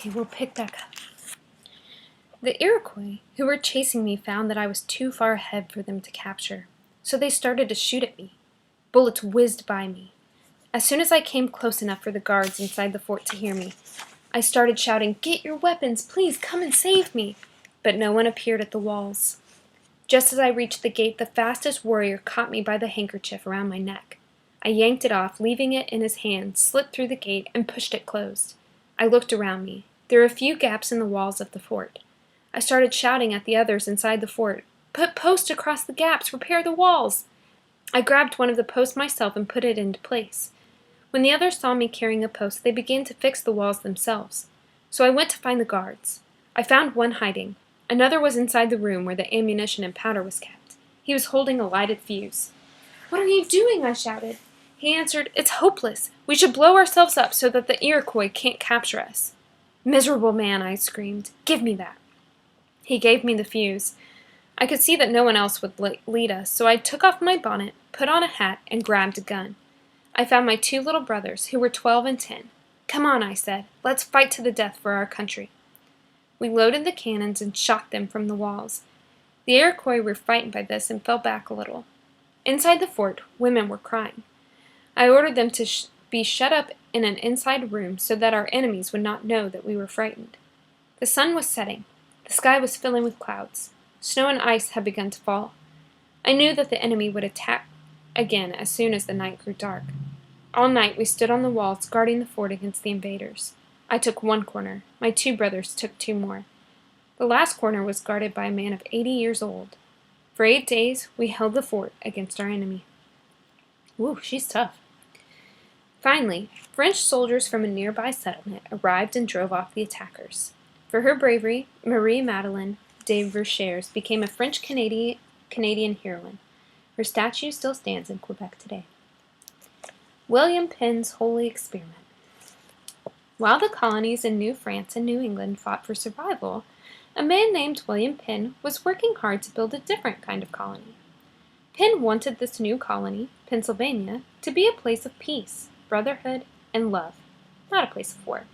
Okay, we'll pick back up. The Iroquois who were chasing me found that I was too far ahead for them to capture, so they started to shoot at me. Bullets whizzed by me. As soon as I came close enough for the guards inside the fort to hear me, I started shouting, "Get your weapons! Please come and save me!" But no one appeared at the walls. Just as I reached the gate, the fastest warrior caught me by the handkerchief around my neck. I yanked it off, leaving it in his hand, slipped through the gate, and pushed it closed. I looked around me. There were a few gaps in the walls of the fort. I started shouting at the others inside the fort, "Put posts across the gaps! Repair the walls!" I grabbed one of the posts myself and put it into place. When the others saw me carrying a post, they began to fix the walls themselves. So I went to find the guards. I found one hiding. Another was inside the room where the ammunition and powder was kept. He was holding a lighted fuse. "What are you doing?" I shouted. He answered, "It's hopeless. We should blow ourselves up so that the Iroquois can't capture us." "Miserable man," I screamed. "Give me that." He gave me the fuse. I could see that no one else would lead us, so I took off my bonnet, put on a hat, and grabbed a gun. I found my 2 little brothers, who were 12 and 10. "Come on," I said. "Let's fight to the death for our country." We loaded the cannons and shot them from the walls. The Iroquois were frightened by this and fell back a little. Inside the fort, women were crying. I ordered them to be shut up in an inside room so that our enemies would not know that we were frightened. The sun was setting. The sky was filling with clouds. Snow and ice had begun to fall. I knew that the enemy would attack again as soon as the night grew dark. All night we stood on the walls guarding the fort against the invaders. I took one corner. My 2 brothers took 2 more. The last corner was guarded by a man of 80 years old. For 8 days we held the fort against our enemy. Ooh, she's tough. Finally, French soldiers from a nearby settlement arrived and drove off the attackers. For her bravery, Marie Madeleine de Verchères became a French-Canadian heroine. Her statue still stands in Quebec today. William Penn's Holy Experiment. While the colonies in New France and New England fought for survival, a man named William Penn was working hard to build a different kind of colony. Penn wanted this new colony, Pennsylvania, to be a place of peace, brotherhood, and love, not a place of war.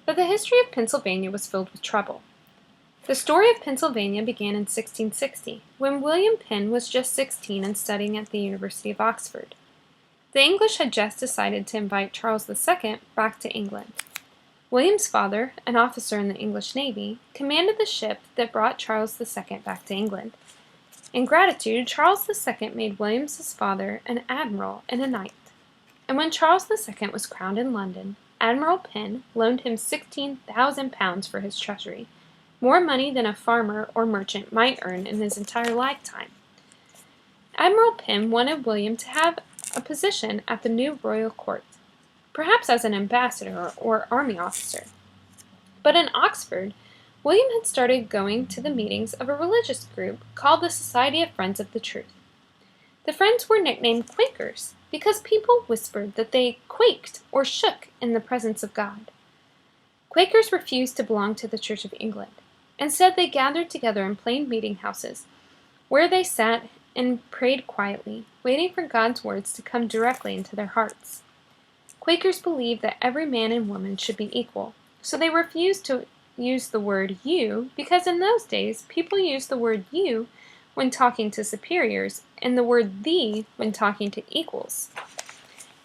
But the history of Pennsylvania was filled with trouble. The story of Pennsylvania began in 1660, when William Penn was just 16 and studying at the University of Oxford. The English had just decided to invite Charles II back to England. William's father, an officer in the English Navy, commanded the ship that brought Charles II back to England. In gratitude, Charles II made William's father an admiral and a knight. And when Charles II was crowned in London, Admiral Penn loaned him £16,000 for his treasury, more money than a farmer or merchant might earn in his entire lifetime. Admiral Penn wanted William to have a position at the new royal court, perhaps as an ambassador or army officer. But in Oxford, William had started going to the meetings of a religious group called the Society of Friends of the Truth. The Friends were nicknamed Quakers because people whispered that they quaked or shook in the presence of God. Quakers refused to belong to the Church of England. Instead, they gathered together in plain meeting houses, where they sat and prayed quietly, waiting for God's words to come directly into their hearts. Quakers believed that every man and woman should be equal, so they refused to use the word you because in those days people used the word you when talking to superiors and the word thee when talking to equals.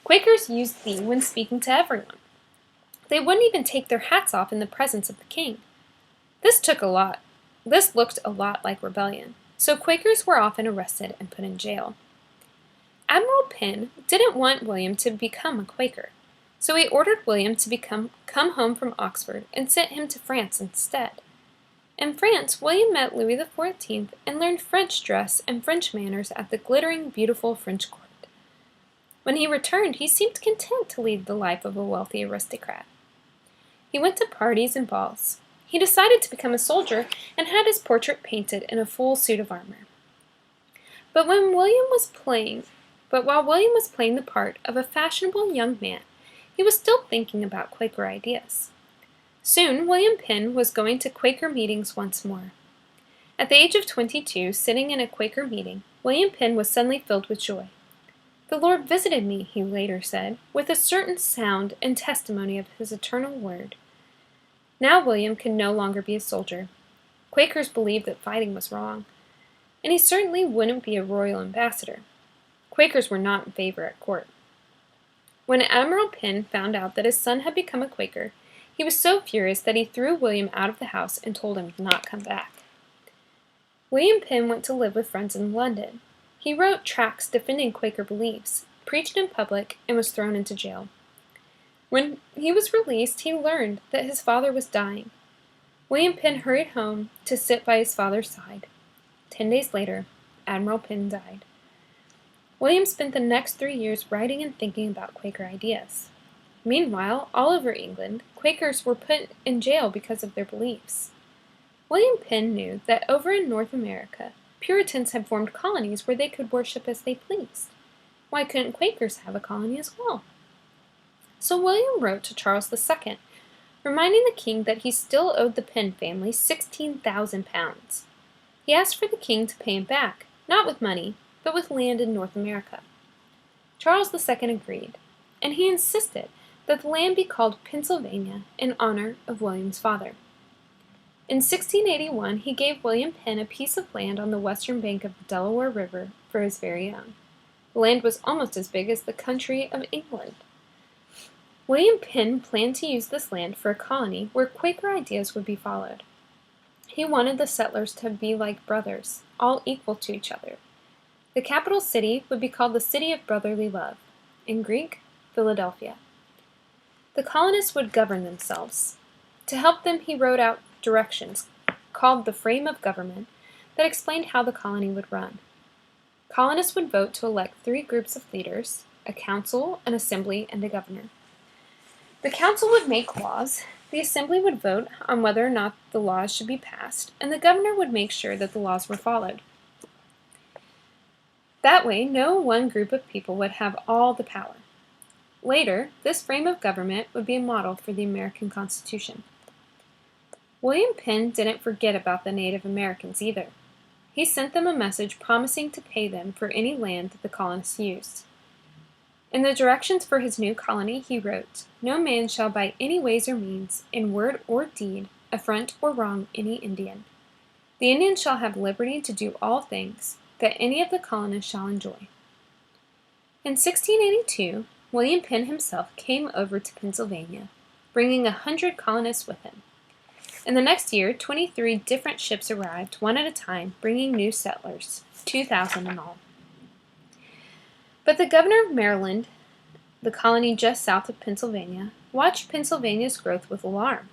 Quakers used thee when speaking to everyone. They wouldn't even take their hats off in the presence of the king. This looked a lot like rebellion, so Quakers were often arrested and put in jail. Admiral Penn didn't want William to become a Quaker, so he ordered William to come home from Oxford and sent him to France instead. In France, William met Louis XIV and learned French dress and French manners at the glittering, beautiful French court. When he returned, he seemed content to lead the life of a wealthy aristocrat. He went to parties and balls. He decided to become a soldier and had his portrait painted in a full suit of armor. But while William was playing the part of a fashionable young man, he was still thinking about Quaker ideas. Soon, William Penn was going to Quaker meetings once more. At the age of 22, sitting in a Quaker meeting, William Penn was suddenly filled with joy. "The Lord visited me," he later said, "with a certain sound and testimony of his eternal word. Now William could no longer be a soldier. Quakers believed that fighting was wrong, and he certainly wouldn't be a royal ambassador. Quakers were not in favor at court. When Admiral Penn found out that his son had become a Quaker, he was so furious that he threw William out of the house and told him to not come back. William Penn went to live with friends in London. He wrote tracts defending Quaker beliefs, preached in public, and was thrown into jail. When he was released, he learned that his father was dying. William Penn hurried home to sit by his father's side. 10 days later, Admiral Penn died. William spent the next 3 years writing and thinking about Quaker ideas. Meanwhile, all over England, Quakers were put in jail because of their beliefs. William Penn knew that over in North America, Puritans had formed colonies where they could worship as they pleased. Why couldn't Quakers have a colony as well? So William wrote to Charles II, reminding the king that he still owed the Penn family £16,000. He asked for the king to pay him back, not with money, but with land in North America. Charles II agreed, and he insisted that the land be called Pennsylvania in honor of William's father. In 1681, he gave William Penn a piece of land on the western bank of the Delaware River for his very own. The land was almost as big as the country of England. William Penn planned to use this land for a colony where Quaker ideas would be followed. He wanted the settlers to be like brothers, all equal to each other. The capital city would be called the City of Brotherly Love, in Greek, Philadelphia. The colonists would govern themselves. To help them, he wrote out directions, called the Frame of Government, that explained how the colony would run. Colonists would vote to elect 3 groups of leaders, a council, an assembly, and a governor. The council would make laws, the assembly would vote on whether or not the laws should be passed, and the governor would make sure that the laws were followed. That way, no one group of people would have all the power. Later, this frame of government would be a model for the American Constitution. William Penn didn't forget about the Native Americans either. He sent them a message promising to pay them for any land that the colonists used. In the directions for his new colony, he wrote, "No man shall by any ways or means, in word or deed, affront or wrong any Indian. The Indian shall have liberty to do all things that any of the colonists shall enjoy." In 1682, William Penn himself came over to Pennsylvania, bringing 100 colonists with him. In the next year, 23 different ships arrived, one at a time, bringing new settlers, 2,000 in all. But the governor of Maryland, the colony just south of Pennsylvania, watched Pennsylvania's growth with alarm.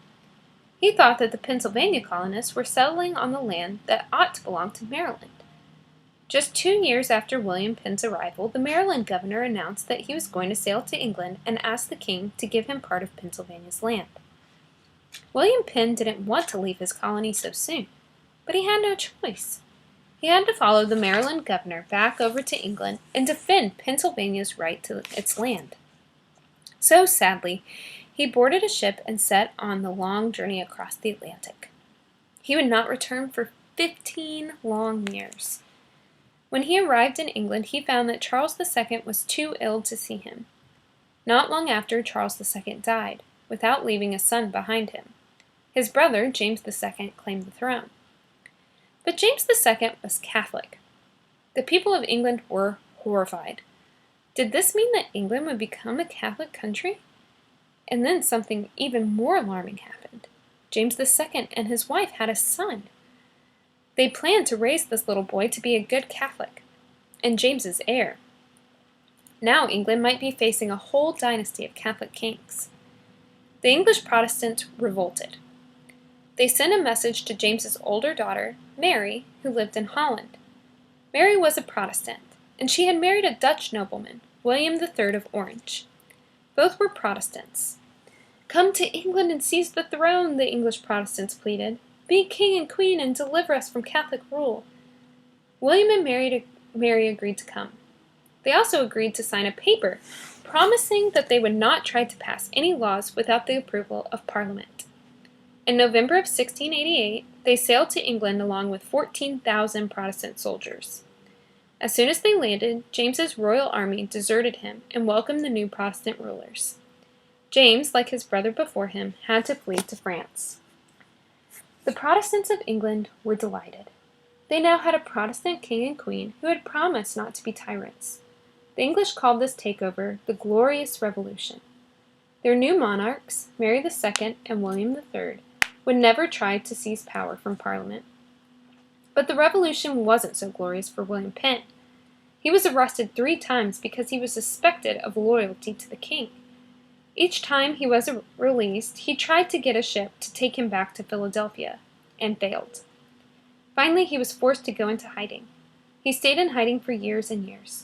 He thought that the Pennsylvania colonists were settling on the land that ought to belong to Maryland. Just 2 years after William Penn's arrival, the Maryland governor announced that he was going to sail to England and asked the king to give him part of Pennsylvania's land. William Penn didn't want to leave his colony so soon, but he had no choice. He had to follow the Maryland governor back over to England and defend Pennsylvania's right to its land. So, sadly, he boarded a ship and set on the long journey across the Atlantic. He would not return for 15 long years. When he arrived in England, he found that Charles II was too ill to see him. Not long after, Charles II died, without leaving a son behind him. His brother, James II, claimed the throne. But James II was Catholic. The people of England were horrified. Did this mean that England would become a Catholic country? And then something even more alarming happened. James II and his wife had a son. They planned to raise this little boy to be a good Catholic, and James's heir. Now England might be facing a whole dynasty of Catholic kings. The English Protestants revolted. They sent a message to James's older daughter, Mary, who lived in Holland. Mary was a Protestant, and she had married a Dutch nobleman, William III of Orange. Both were Protestants. "Come to England and seize the throne," the English Protestants pleaded. "Be king and queen and deliver us from Catholic rule." William and Mary agreed to come. They also agreed to sign a paper promising that they would not try to pass any laws without the approval of Parliament. In November of 1688, they sailed to England along with 14,000 Protestant soldiers. As soon as they landed, James's royal army deserted him and welcomed the new Protestant rulers. James, like his brother before him, had to flee to France. The Protestants of England were delighted. They now had a Protestant king and queen who had promised not to be tyrants. The English called this takeover the Glorious Revolution. Their new monarchs, Mary II and William III, would never try to seize power from Parliament. But the revolution wasn't so glorious for William Penn. He was arrested 3 times because he was suspected of loyalty to the king. Each time he was released, he tried to get a ship to take him back to Philadelphia, and failed. Finally, he was forced to go into hiding. He stayed in hiding for years and years.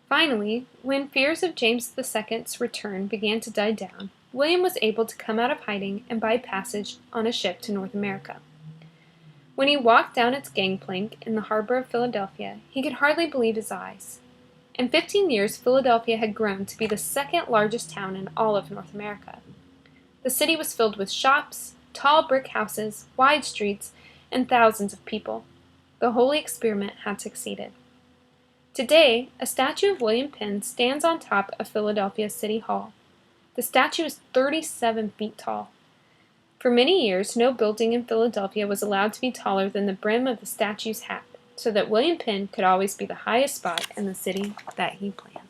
Finally, when fears of James II's return began to die down, William was able to come out of hiding and buy passage on a ship to North America. When he walked down its gangplank in the harbor of Philadelphia, he could hardly believe his eyes. In 15 years, Philadelphia had grown to be the 2nd largest town in all of North America. The city was filled with shops, tall brick houses, wide streets, and thousands of people. The holy experiment had succeeded. Today, a statue of William Penn stands on top of Philadelphia City Hall. The statue is 37 feet tall. For many years, no building in Philadelphia was allowed to be taller than the brim of the statue's hat, so that William Penn could always be the highest spot in the city that he planned.